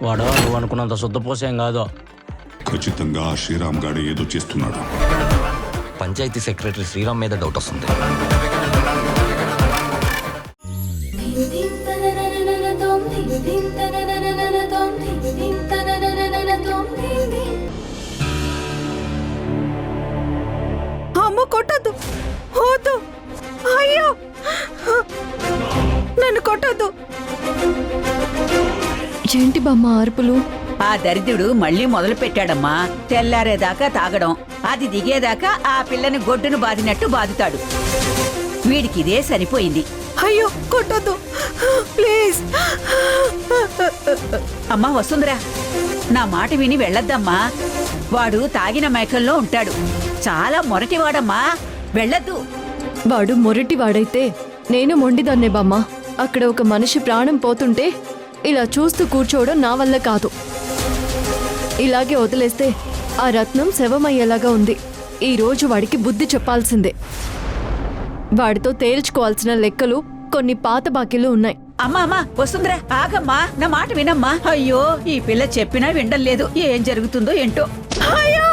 వాడు నువ్వు అనుకున్నంత శుద్ధపోసేం కాదు. ఖచ్చితంగా శ్రీరామ్ గాడే ఏదో చేస్తున్నాడు. పంచాయతీ సెక్రటరీ శ్రీరామ్ మీద డౌట్ వస్తుంది. అమ్మ కొట్టద్దు, వద్దు, అయ్యో నన్ను కొట్టద్దు. ఏంటి బామ్మ అరుపులు? ఆ దరిద్రుడు మళ్ళీ మొదలు పెట్టాడమ్మా. తెల్లారేదాకా తాగడం, అది దిగేదాకా ఆ పిల్లని గొడ్డును బాదినట్టు బాదుతాడు. వీడికి ఇదే సరిపోయింది. అయ్యో కొట్టద్దు ప్లీజ్. అమ్మా వసుంధరా, నా మాట విని వెళ్ళొద్దమ్మా. వాడు తాగిన మైకంలో ఉంటాడు. చాలా మొరటివాడమ్మా, వెళ్ళొద్దు. వాడు మొరటివాడైతే నేను మొండిదాన్నే బామ్మ. అక్కడ ఒక మనిషి ప్రాణం పోతుంటే ఇలా చూస్తూ కూర్చోవడం నా వల్ల కాదు. ఇలాగే వదిలేస్తే ఆ రత్నం శవమయ్యేలాగా ఉంది. ఈ రోజు వాడికి బుద్ధి చెప్పాల్సిందే. వాడితో తేల్చుకోవాల్సిన లెక్కలు కొన్ని పాత బాకీలు ఉన్నాయి. అమ్మా వసుంధరా, ఆగమ్మా, నా మాట వినమ్మా. అయ్యో, ఈ పిల్ల చెప్పినా వినడం లేదు. ఏం జరుగుతుందో ఏంటో. అయ్యో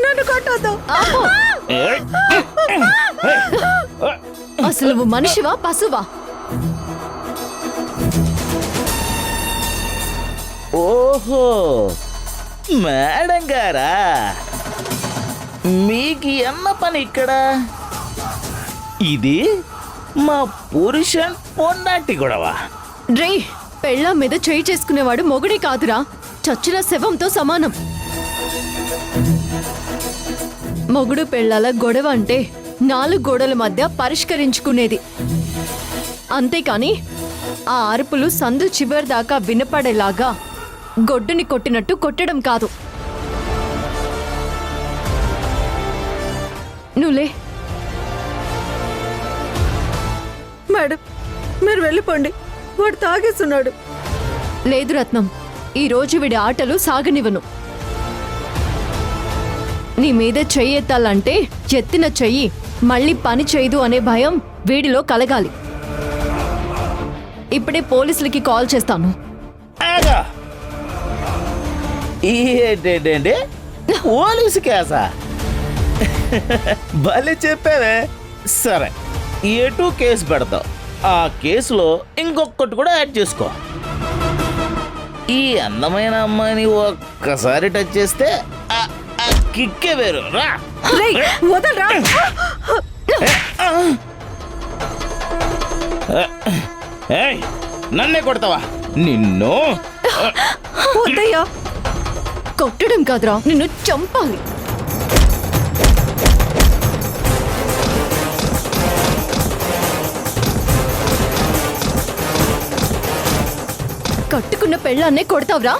నన్ను కొట్టద్దు. అసలు నువ్వు మనిషివా పశువా? ఓహో, మేడం గారా, మీకు ఎన్న పని ఇక్కడ? ఇది మా పురుషన్ పొన్నాటి గొడవ. రే, పెళ్ళాం మీద చేయి చేసుకునేవాడు మొగుడే కాదురా, చచ్చిన శవంతో సమానం. మొగుడు పెళ్ళాల గొడవ అంటే 4 గోడల మధ్య పరిష్కరించుకునేది. అంతేకాని ఆ అరుపులు సందు చివరి దాకా వినపడేలాగా గొడ్డుని కొట్టినట్టు కొట్టడం కాదు. నువ్వులే. మేడం మీరు వెళ్ళిపోండి, వాడు తాగేస్తున్నాడు. లేదు రత్నం, ఈ రోజు వీడి ఆటలు సాగనివ్వను. నీ మీద చెయ్యి ఎత్తాలంటే ఎత్తిన చెయ్యి మళ్ళీ పని చేయదు అనే భయం వీడిలో కలగాలి. ఇప్పుడే పోలీసులకి కాల్ చేస్తాను. ఆగా, ఏంటంటే పోలీసు కేసా? భలే చెప్పావే. సరే, ఎటు కేసు పెడతావు? ఆ కేసులో ఇంకొకటి కూడా యాడ్ చేసుకో. ఈ అందమైన అమ్మాయిని ఒక్కసారి టచ్ చేస్తే కిక్కే వేరు. రా, వదలరా. నన్నే కొడతావా? నిన్ను వద్దయ్యా. కొట్టడం కాదురా, నిన్ను చంపాలి. కట్టుకున్న పెళ్ళాన్నే కొడతావురా?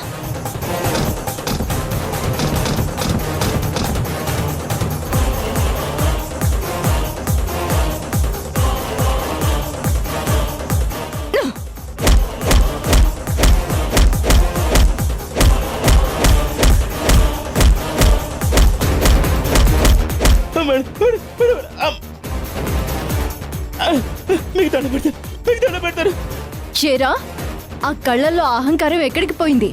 చేరా, ఆ కళ్ళల్లో అహంకారం ఎక్కడికి పోయింది?